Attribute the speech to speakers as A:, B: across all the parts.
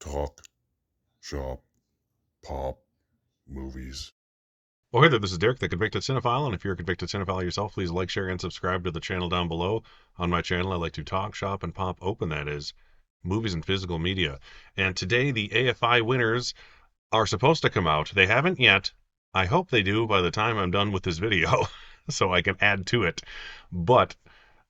A: Talk, shop, pop, movies.
B: Well, hey there, this is Derek, the Convicted Cinephile, and if you're a convicted cinephile yourself, please like, share, and subscribe to the channel down below. On my channel, I like to talk, shop, and pop open, that is, movies and physical media. And today, the AFI winners are supposed to come out. They haven't yet. I hope they do by the time I'm done with this video, so I can add to it. But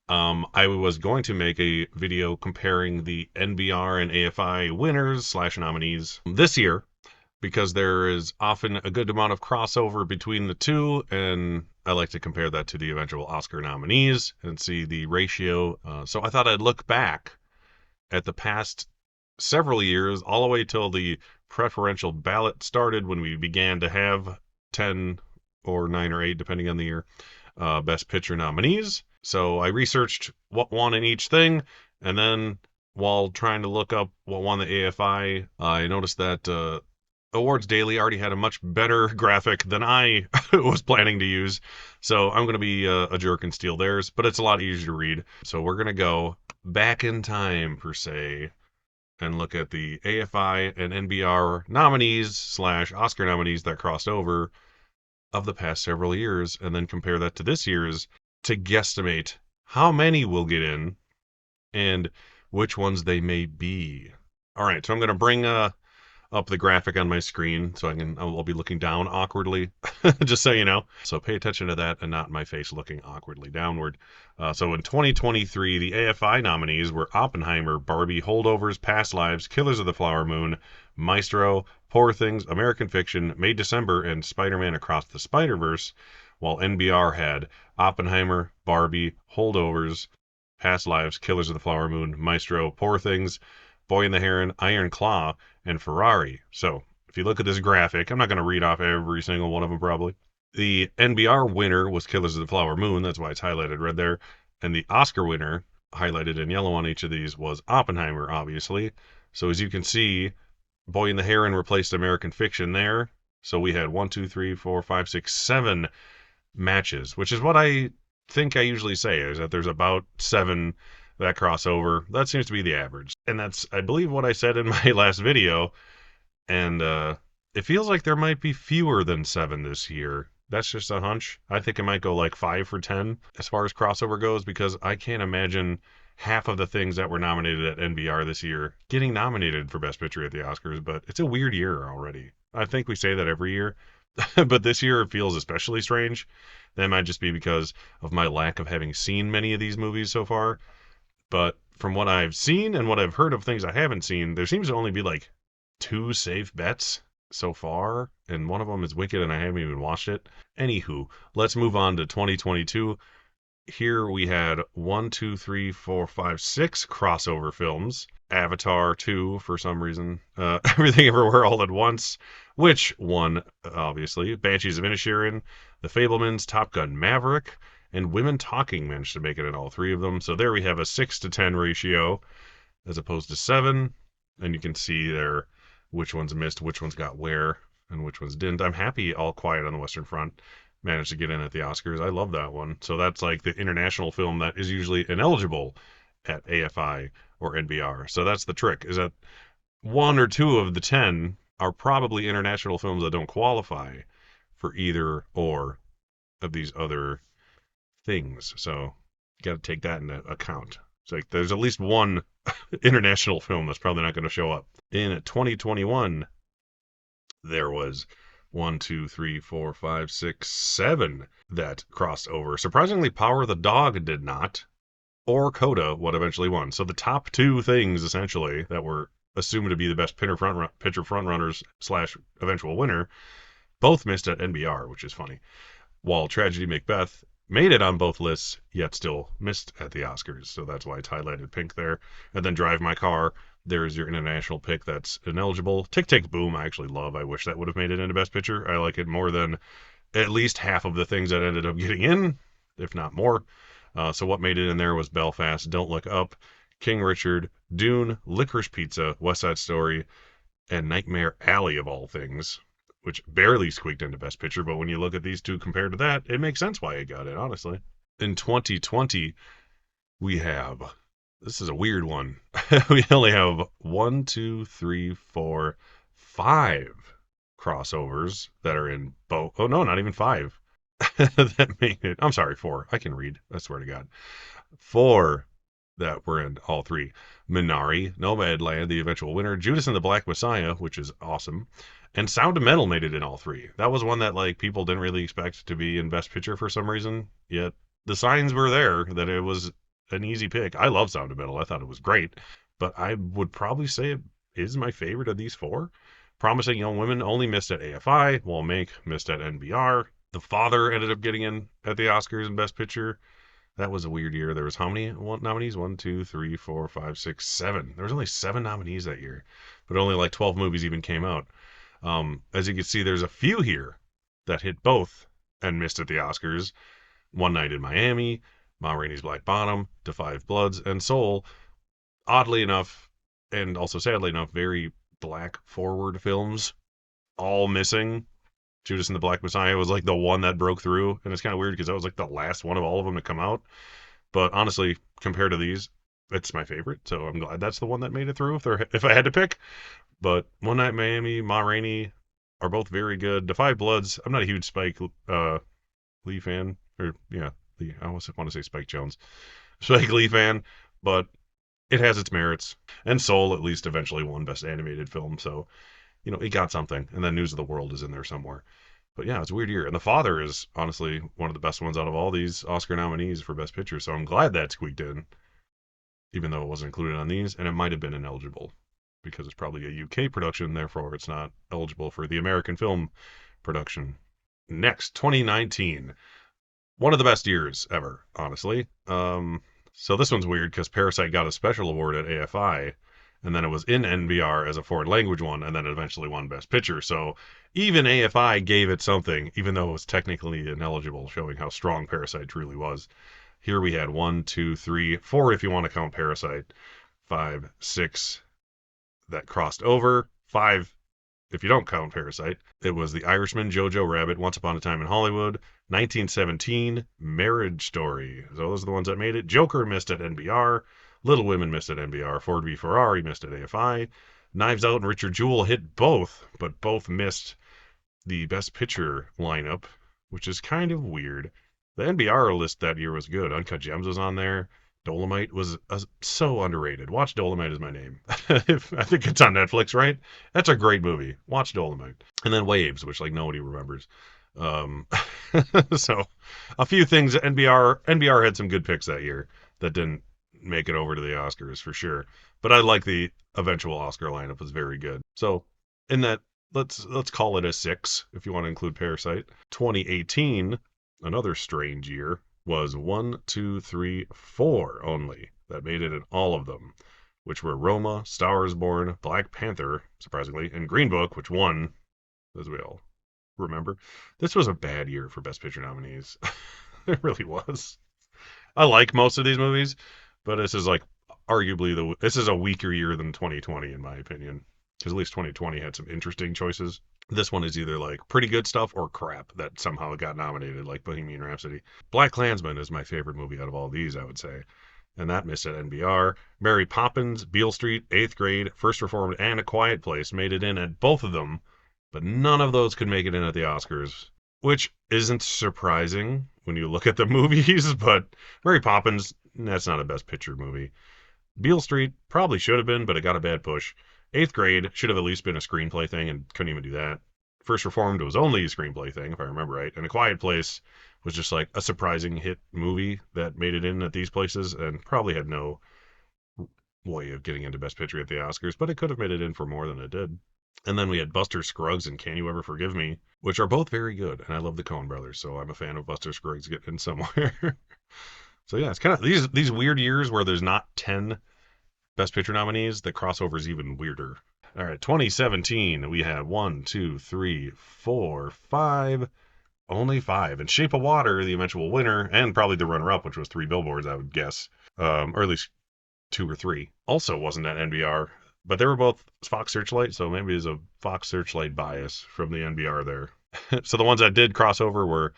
B: I was going to make a video comparing the NBR and AFI winners slash nominees this year, because there is often a good amount of crossover between the two, and I like to compare that to the eventual Oscar nominees and see the ratio. So I thought I'd look back at the past several years, all the way till the preferential ballot started, when we began to have 10 or 9 or 8, depending on the year, Best Picture nominees. So I researched what won in each thing, and then while trying to look up what won the AFI, I noticed that Awards Daily already had a much better graphic than I was planning to use. So I'm going to be a jerk and steal theirs, but it's a lot easier to read. So we're going to go back in time, per se, and look at the AFI and NBR nominees slash Oscar nominees that crossed over of the past several years, and then compare that to this year's to guesstimate how many will get in and which ones they may be. All right, so I'm going to bring up the graphic on my screen so I'll be looking down awkwardly, just so you know. So pay attention to that and not my face looking awkwardly downward. So in 2023, the AFI nominees were Oppenheimer, Barbie, Holdovers, Past Lives, Killers of the Flower Moon, Maestro, Poor Things, American Fiction, May December, and Spider-Man Across the Spider-Verse, while NBR had Oppenheimer, Barbie, Holdovers, Past Lives, Killers of the Flower Moon, Maestro, Poor Things, Boy and the Heron, Iron Claw, and Ferrari. So if you look at this graphic, I'm not going to read off every single one of them probably. The NBR winner was Killers of the Flower Moon. That's why it's highlighted red there. And the Oscar winner, highlighted in yellow on each of these, was Oppenheimer, obviously. So as you can see, Boy and the Heron replaced American Fiction there. So we had 1, 2, 3, 4, 5, 6, 7 matches, which is what I think I usually say, is that there's about 7 that crossover. That seems to be the average. And that's, I believe, what I said in my last video. And it feels like there might be fewer than 7 this year. That's just a hunch. I think it might go like 5 for 10 as far as crossover goes, because I can't imagine half of the things that were nominated at NBR this year getting nominated for Best Picture at the Oscars. But it's a weird year already. I think we say that every year, but this year it feels especially strange. That might just be because of my lack of having seen many of these movies so far. But from what I've seen and what I've heard of things I haven't seen, there seems to only be like 2 safe bets so far, and one of them is Wicked, and I haven't even watched it. Anywho, let's move on to 2022. Here we had 1, 2, 3, 4, 5, 6 crossover films. Avatar 2, for some reason. Everything Everywhere All at Once, which won, obviously. Banshees of Inisherin, The Fablemans, Top Gun Maverick, and Women Talking managed to make it in all 3 of them. So there we have a 6 to 10 ratio as opposed to 7. And you can see there which ones missed, which ones got where, and which ones didn't. I'm happy All Quiet on the Western Front managed to get in at the Oscars. I love that one. So that's like the international film that is usually ineligible at AFI or NBR. So that's the trick, is that 1 or 2 of the 10 are probably international films that don't qualify for either or of these other things. So you got to take that into account. It's like there's at least one international film that's probably not going to show up. In 2021, there was 1, 2, 3, 4, 5, 6, 7 that crossed over. Surprisingly, Power of the Dog did not, or Coda, what eventually won. So the top 2 things, essentially, that were assumed to be the best picture frontrunners slash eventual winner, both missed at NBR, which is funny. While Tragedy Macbeth made it on both lists, yet still missed at the Oscars. So that's why it's highlighted pink there. And then Drive My Car, there's your international pick that's ineligible. Tick Tick Boom, I actually love. I wish that would have made it into Best Picture. I like it more than at least half of the things that ended up getting in, if not more. So what made it in there was Belfast, Don't Look Up, King Richard, Dune, Licorice Pizza, West Side Story, and Nightmare Alley, of all things, which barely squeaked into Best Picture. But when you look at these two compared to that, it makes sense why it got it, honestly. In 2020, we have This is a weird one. We only have one, two, three, four, five crossovers that are in both. Oh no, not even five. That made it. I'm sorry, four. I can read. I swear to God. Four that were in all three. Minari, Nomadland, The Eventual Winner, Judas and the Black Messiah, which is awesome, and Sound of Metal made it in all three. That was one that like people didn't really expect to be in Best Picture for some reason. Yet the signs were there that it was an easy pick. I love Sound of Metal. I thought it was great, but I would probably say it is my favorite of these four. Promising Young Women only missed at AFI, while Mank missed at NBR. The Father ended up getting in at the Oscars in Best Picture. That was a weird year. There was how many nominees? One, two, three, four, five, six, seven. There was only seven nominees that year, but only like 12 movies even came out. As you can see, there's a few here that hit both and missed at the Oscars. One Night in Miami, Ma Rainey's Black Bottom, To Five Bloods, and Soul. Oddly enough, and also sadly enough, very black forward films, all missing. Judas and the Black Messiah was like the one that broke through, and it's kind of weird because that was like the last one of all of them to come out. But honestly, compared to these, it's my favorite. So I'm glad that's the one that made it through. If I had to pick, but One Night in Miami, Ma Rainey are both very good. The Five Bloods, I'm not a huge Spike Lee fan, or yeah, I almost want to say Spike Jones, Spike Lee fan, but it has its merits. And Soul at least eventually won Best Animated Film, so it got something. And then News of the World is in there somewhere. But yeah, it's a weird year. And The Father is honestly one of the best ones out of all these Oscar nominees for Best Picture. So I'm glad that squeaked in, even though it wasn't included on these. And it might have been ineligible because it's probably a UK production, therefore it's not eligible for the American film production. Next, 2019. One of the best years ever, honestly. So this one's weird because Parasite got a special award at AFI, and then it was in NBR as a foreign language one, and then it eventually won Best Picture. So even AFI gave it something, even though it was technically ineligible, showing how strong Parasite truly was. Here we had one, two, three, four, if you want to count Parasite, five, six that crossed over, five if you don't count Parasite. It was The Irishman, Jojo Rabbit, Once Upon a Time in Hollywood, 1917, Marriage Story. So those are the ones that made it. Joker missed at NBR. Little Women missed at NBR. Ford v Ferrari missed at AFI. Knives Out and Richard Jewell hit both, but both missed the Best Picture lineup, which is kind of weird. The NBR list that year was good. Uncut Gems was on there. Dolomite was so underrated. Watch Dolomite is my name. I think it's on Netflix, right? That's a great movie. Watch Dolomite. And then Waves, which like nobody remembers. Um, so a few things. NBR had some good picks that year that didn't make it over to the Oscars for sure. But I like the eventual Oscar lineup was very good. So in that, let's call it a 6 if you want to include Parasite. 2018, another strange year, was one, two, three, four only that made it in all of them, which were Roma, Star is Born, Black Panther, surprisingly, and Green Book, which won, as we all remember. This was a bad year for Best Picture nominees. It really was. I like most of these movies, but this is like arguably this is a weaker year than 2020 in my opinion, because at least 2020 had some interesting choices. This one is either like pretty good stuff or crap that somehow got nominated, like Bohemian Rhapsody. Black Klansman is my favorite movie out of all these, I would say. And that missed at NBR. Mary Poppins, Beale Street, Eighth Grade, First Reformed, and A Quiet Place made it in at both of them, but none of those could make it in at the Oscars, which isn't surprising when you look at the movies, but Mary Poppins, that's not a Best Picture movie. Beale Street probably should have been, but it got a bad push. Eighth Grade should have at least been a screenplay thing and couldn't even do that. First Reformed was only a screenplay thing, if I remember right. And A Quiet Place was just like a surprising hit movie that made it in at these places and probably had no way of getting into Best Picture at the Oscars, but it could have made it in for more than it did. And then we had Buster Scruggs and Can You Ever Forgive Me, which are both very good. And I love the Coen brothers, so I'm a fan of Buster Scruggs getting in somewhere. So yeah, it's kind of these weird years where there's not 10 Best Picture nominees. The crossover is even weirder. All right, 2017, we had one, two, three, four, five, only five. And Shape of Water, the eventual winner, and probably the runner-up, which was Three Billboards, I would guess, or at least two or three, also wasn't at NBR. But they were both Fox Searchlight, so maybe there's a Fox Searchlight bias from the NBR there. So the ones that did crossover were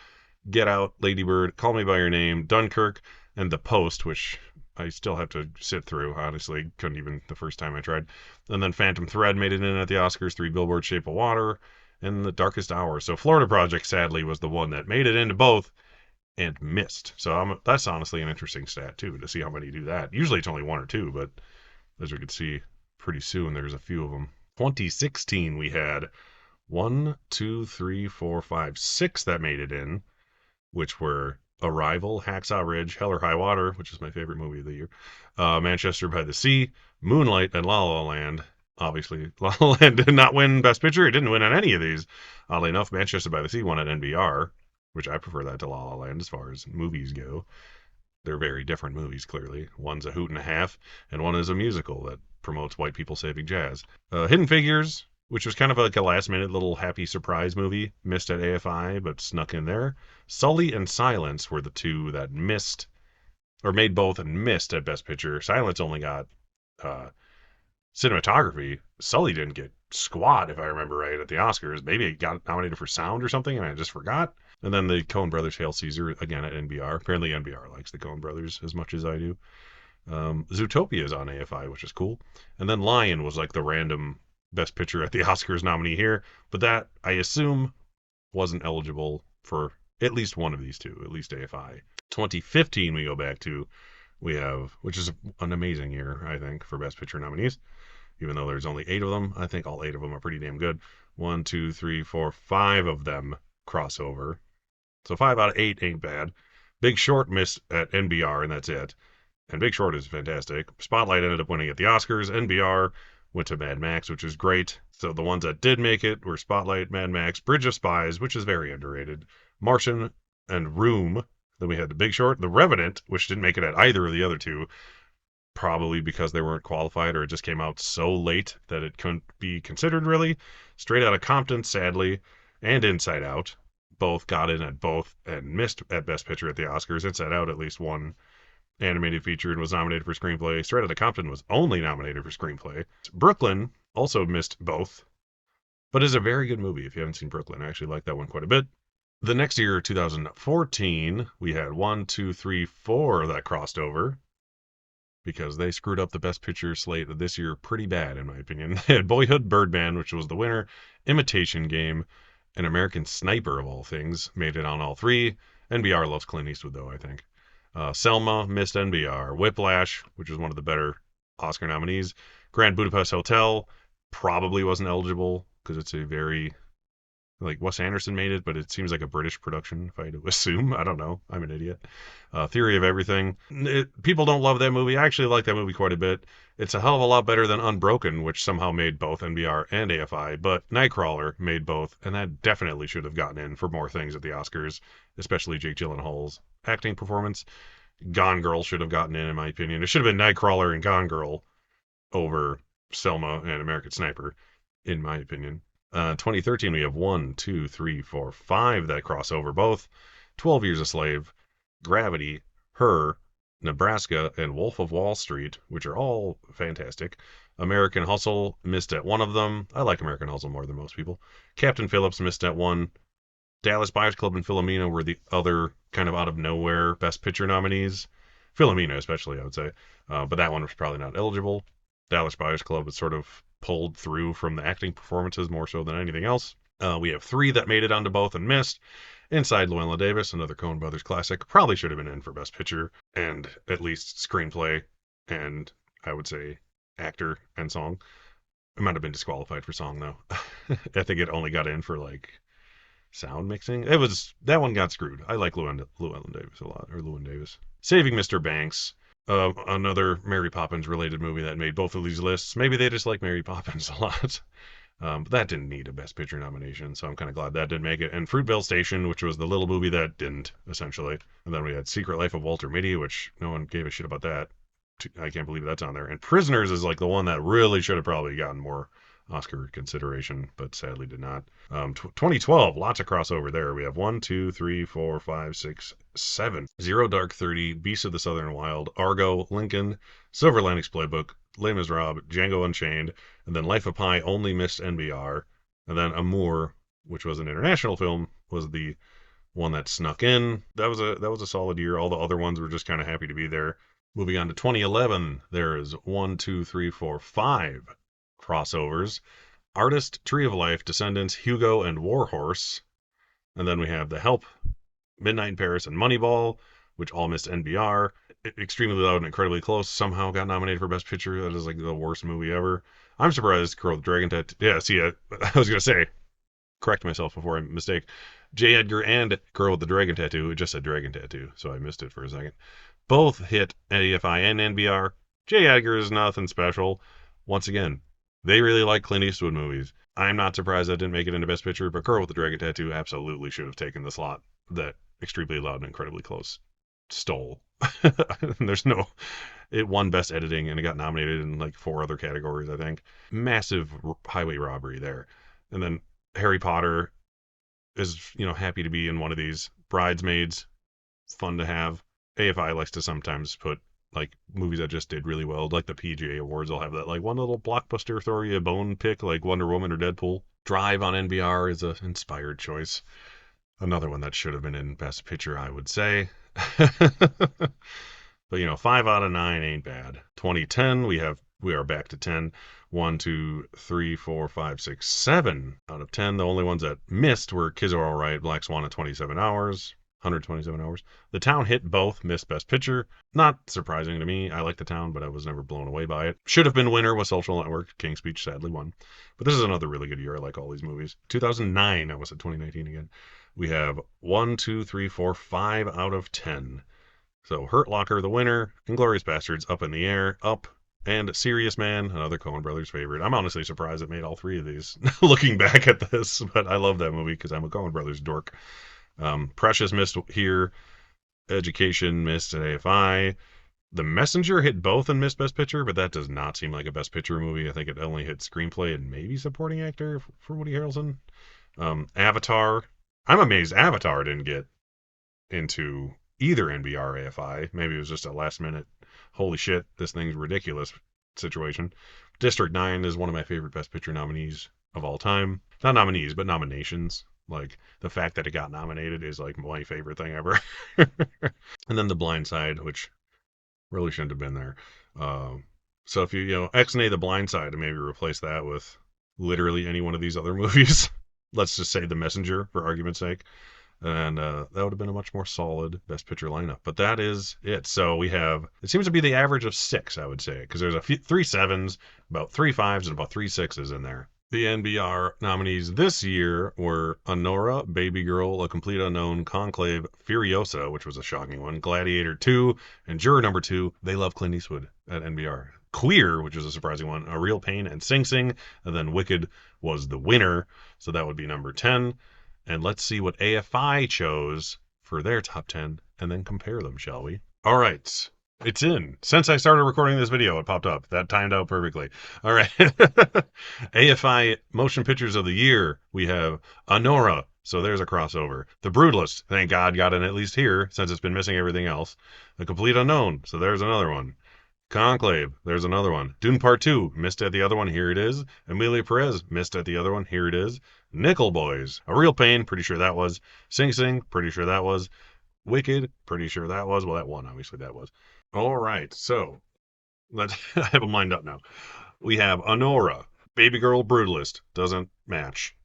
B: Get Out, Lady Bird, Call Me by Your Name, Dunkirk, and The Post, which I still have to sit through. Honestly, couldn't even the first time I tried. And then Phantom Thread made it in at the Oscars. Three Billboards, Shape of Water, and The Darkest Hour. So Florida Project, sadly, was the one that made it into both and missed. So that's honestly an interesting stat too, to see how many do that. Usually it's only one or two, but as we could see pretty soon, there's a few of them. 2016, we had one, two, three, four, five, six that made it in, which were Arrival, Hacksaw Ridge, Hell or High Water, which is my favorite movie of the year, Manchester by the Sea, Moonlight, and La La Land. Obviously, La La Land did not win Best Picture. It didn't win on any of these. Oddly enough, Manchester by the Sea won at NBR, which I prefer that to La La Land as far as movies go. They're very different movies, clearly. One's a hoot and a half, and one is a musical that promotes white people saving jazz. Hidden Figures, which was kind of like a last minute little happy surprise movie, missed at AFI, but snuck in there. Sully and Silence were the two that missed, or made both and missed at Best Picture. Silence only got uh, cinematography. Sully didn't get squat, if I remember right, at the Oscars. Maybe it got nominated for sound or something, and I just forgot. And then the Coen Brothers Hail Caesar, again at NBR. Apparently NBR likes the Coen Brothers as much as I do. Zootopia is on AFI, which is cool. And then Lion was like the random Best Picture at the Oscars nominee here, but that, I assume, wasn't eligible for at least one of these two, at least AFI. 2015 we go back to, we have, which is an amazing year, I think, for Best Picture nominees. Even though there's only 8 of them, I think all 8 of them are pretty damn good. 1, 2, 3, 4, 5 of them crossover. So 5 out of 8 ain't bad. Big Short missed at NBR, and that's it. And Big Short is fantastic. Spotlight ended up winning at the Oscars. NBR went to Mad Max, which is great. So the ones that did make it were Spotlight, Mad Max, Bridge of Spies, which is very underrated, Martian, and Room. Then we had The Big Short, The Revenant, which didn't make it at either of the other two, probably because they weren't qualified or it just came out so late that it couldn't be considered really. Straight Outta Compton, sadly, and Inside Out both got in at both and missed at Best Picture at the Oscars. Inside Out at least won animated feature and was nominated for screenplay. Straight Outta Compton was only nominated for screenplay. Brooklyn also missed both, but is a very good movie if you haven't seen Brooklyn. I actually like that one quite a bit. The next year, 2014, we had 1, 2, 3, 4 that crossed over because they screwed up the Best Picture slate this year pretty bad, in my opinion. They had Boyhood, Birdman, which was the winner, Imitation Game, and American Sniper, of all things, made it on all 3. NBR loves Clint Eastwood, though, I think. Selma missed NBR. Whiplash, which was one of the better Oscar nominees. Grand Budapest Hotel probably wasn't eligible because it's a very, like, Wes Anderson made it, but it seems like a British production, if I had to assume. I don't know. I'm an idiot. Theory of Everything. People don't love that movie. I actually like that movie quite a bit. It's a hell of a lot better than Unbroken, which somehow made both NBR and AFI, but Nightcrawler made both, and that definitely should have gotten in for more things at the Oscars, especially Jake Gyllenhaal's acting performance. Gone Girl should have gotten in my opinion. It should have been Nightcrawler and Gone Girl over Selma and American Sniper, in my opinion. 2013, we have 1, 2, 3, 4, 5 that cross over both. 12 Years a Slave, Gravity, Her, Nebraska, and Wolf of Wall Street, which are all fantastic. American Hustle missed at one of them. I like American Hustle more than most people. Captain Phillips missed at one. Dallas Buyers Club and Philomena were the other kind of out of nowhere Best Picture nominees. Philomena, especially, I would say. But that one was probably not eligible. Dallas Buyers Club was sort of pulled through from the acting performances more so than anything else. We have 3 that made it onto both and missed. Inside Llewellyn Davis, another Coen Brothers classic, probably should have been in for Best Picture and at least screenplay and I would say actor and song. It might have been disqualified for song though. I think it only got in for like sound mixing. It was that one got screwed. I like Llewellyn Davis a lot, or Llewyn Davis. Saving Mr. Banks, another Mary Poppins related movie that made both of these lists. Maybe they just like Mary Poppins a lot. But that didn't need a Best Picture nomination, so I'm kind of glad that didn't make it. And Fruitvale Station, which was the little movie that didn't, essentially. And then we had Secret Life of Walter Mitty, which no one gave a shit about that. I can't believe that's on there. And Prisoners is like the one that really should have probably gotten more Oscar consideration, but sadly did not. 2012, lots of crossover there. We have 1, 2, 3, 4, 5, 6, 7. Zero Dark 30, Beasts of the Southern Wild, Argo, Lincoln, Silver Linings Playbook, Les Miserables, Django Unchained, and then Life of Pi only missed NBR. And then Amour, which was an international film, was the one that snuck in. That was a solid year. All the other ones were just kind of happy to be there. Moving on to 2011, there is one, two, three, four, five crossovers. Artist, Tree of Life, Descendants, Hugo, and Warhorse. And then we have The Help, Midnight in Paris, and Moneyball, which all missed NBR. Extremely Loud and Incredibly Close somehow got nominated for Best Picture. That is like the worst movie ever. I'm surprised Girl with the Dragon Tattoo. Yeah, see, I was going to say, correct myself before I mistake. J. Edgar and Girl with the Dragon Tattoo. It just said Dragon Tattoo, so I missed it for a second. Both hit AFI and NBR. J. Edgar is nothing special. Once again, they really like Clint Eastwood movies. I'm not surprised that didn't make it into Best Picture, but Girl with the Dragon Tattoo absolutely should have taken the slot that Extremely Loud and Incredibly Close stole. There's no. It won Best Editing and it got nominated in like 4 other categories, I think. Massive highway robbery there. And then Harry Potter is, happy to be in one of these. Bridesmaids, fun to have. AFI likes to sometimes put like movies that just did really well, like the PGA Awards. They'll have that like one little blockbuster throw you a bone pick, like Wonder Woman or Deadpool. Drive on NBR is an inspired choice. Another one that should have been in Best Picture, I would say. But 5 out of 9 ain't bad. 2010, we are back to 10. 1, 2, 3, 4, 5, 6, 7 out of 10. The only ones that missed were Kids Are Alright, Black Swan at 27 hours, 127 hours. The Town hit both, missed Best Picture. Not surprising to me. I like The Town, but I was never blown away by it. Should have been winner with Social Network. King's Speech sadly won. But this is another really good year. I like all these movies. 2009, I was at 2019 again. We have 1, 2, 3, 4, 5 out of 10. So Hurt Locker, the winner, Inglourious Bastards, Up in the Air, Up, and Serious Man, another Coen Brothers favorite. I'm honestly surprised it made all 3 of these, looking back at this, but I love that movie because I'm a Coen Brothers dork. Precious missed here, Education missed at AFI. The Messenger hit both and missed Best Picture, but that does not seem like a Best Picture movie. I think it only hit Screenplay and maybe Supporting Actor for Woody Harrelson. Avatar. I'm amazed Avatar didn't get into either NBR or AFI. Maybe it was just a last minute, holy shit, this thing's ridiculous situation. District 9 is one of my favorite Best Picture nominees of all time. Not nominees, but nominations. Like, the fact that it got nominated is like my favorite thing ever. And then The Blind Side, which really shouldn't have been there. So if you X-nay The Blind Side and maybe replace that with literally any one of these other movies, let's just say The Messenger for argument's sake, and that would have been a much more solid Best Picture lineup. But that is it. So we have, it seems to be the average of 6, I would say, because there's 3 sevens, about 3 5s, and about 3 6s in there. The NBR nominees this year were Honora, Baby Girl, A Complete Unknown, Conclave, Furiosa, which was a shocking one, Gladiator 2, and Juror Number 2. They love Clint Eastwood at NBR. Queer, which was a surprising one, A Real Pain, and Sing Sing. And then Wicked was the winner, so that would be number 10. And let's see what AFI chose for their top 10 and then compare them, shall we? All right. It's in. Since I started recording this video, it popped up. That timed out perfectly. All right. AFI Motion Pictures of the Year. We have Honora. So there's a crossover. The Brutalist. Thank God got in at least here since it's been missing everything else. The Complete Unknown. So there's another one. Conclave. There's another one. Dune Part 2. Missed at the other one. Here it is. Emilia Perez. Missed at the other one. Here it is. Nickel Boys. A Real Pain. Pretty sure that was. Sing Sing. Pretty sure that was. Wicked. Pretty sure that was. Well, that one, obviously, that was. All right, so let's. I have them lined up now. We have Honora, Baby Girl, Brutalist. Doesn't match.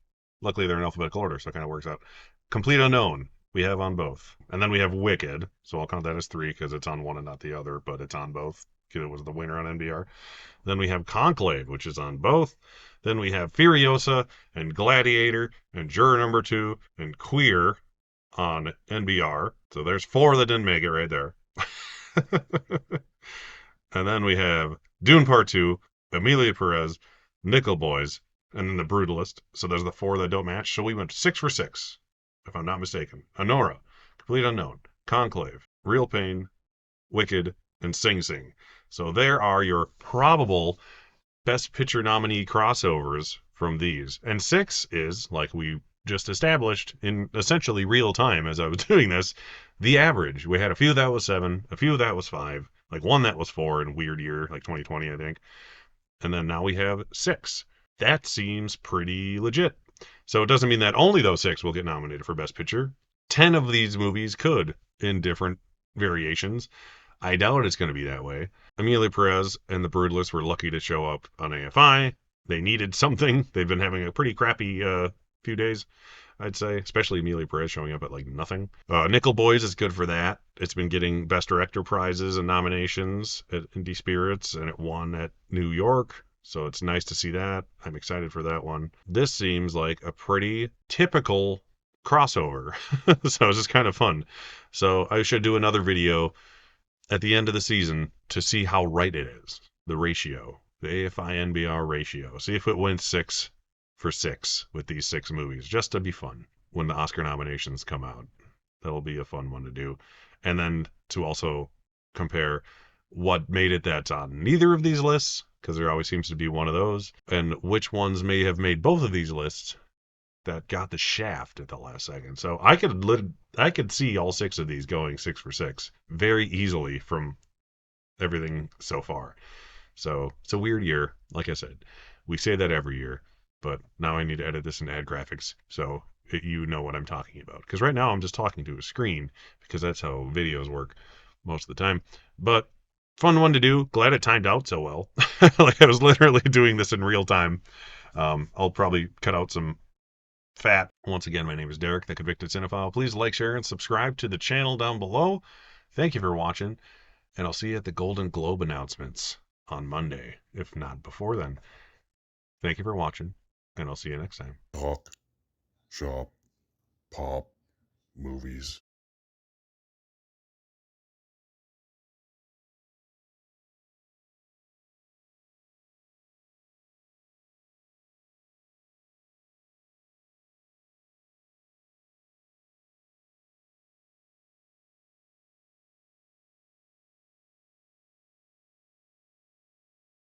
B: Luckily, they're in alphabetical order, so it kind of works out. Complete Unknown. We have on both. And then we have Wicked. So I'll count that as 3 because it's on one and not the other, but it's on both because it was the winner on NBR. Then we have Conclave, which is on both. Then we have Furiosa and Gladiator and Juror Number 2 and Queer on NBR. So there's 4 that didn't make it right there. And then we have Dune Part 2, Emilia Perez, Nickel Boys, and then The Brutalist. So there's the 4 that don't match. So we went 6 for 6, if I'm not mistaken. Honora, Complete Unknown, Conclave, Real Pain, Wicked, and Sing Sing. So there are your probable Best Picture nominee crossovers from these. And 6 is, like we just established in essentially real time as I was doing this, the average. We had a few that was 7, a few that was 5, like one that was 4 in a weird year, like 2020, I think. And then now we have 6. That seems pretty legit. So it doesn't mean that only those 6 will get nominated for Best Picture. 10 of these movies could in different variations. I doubt it's going to be that way. Amelia Perez and the Broodless were lucky to show up on AFI. They needed something. They've been having a pretty crappy few days, I'd say, especially Amelia Perez showing up at like nothing. Nickel Boys is good for that. It's been getting Best Director prizes and nominations at Indie Spirits, and it won at New York. So it's nice to see that. I'm excited for that one. This seems like a pretty typical crossover. So it's just kind of fun. So I should do another video at the end of the season to see how right it is. The ratio, the AFI NBR ratio. See if it went 6 for 6 with these 6 movies, just to be fun when the Oscar nominations come out. That'll be a fun one to do. And then to also compare what made it that's on neither of these lists, because there always seems to be one of those, and which ones may have made both of these lists that got the shaft at the last second. So I could see all 6 of these going 6 for 6 very easily from everything so far. So it's a weird year. Like I said, we say that every year, but now I need to edit this and add graphics so you know what I'm talking about. Because right now I'm just talking to a screen because that's how videos work most of the time. But fun one to do. Glad it timed out so well. Like I was literally doing this in real time. I'll probably cut out some fat. Once again, my name is Derek, the Convicted Cinephile. Please like, share, and subscribe to the channel down below. Thank you for watching, and I'll see you at the Golden Globe announcements on Monday, if not before then. Thank you for watching, and I'll see you next time.
A: Talk, shop, pop, movies.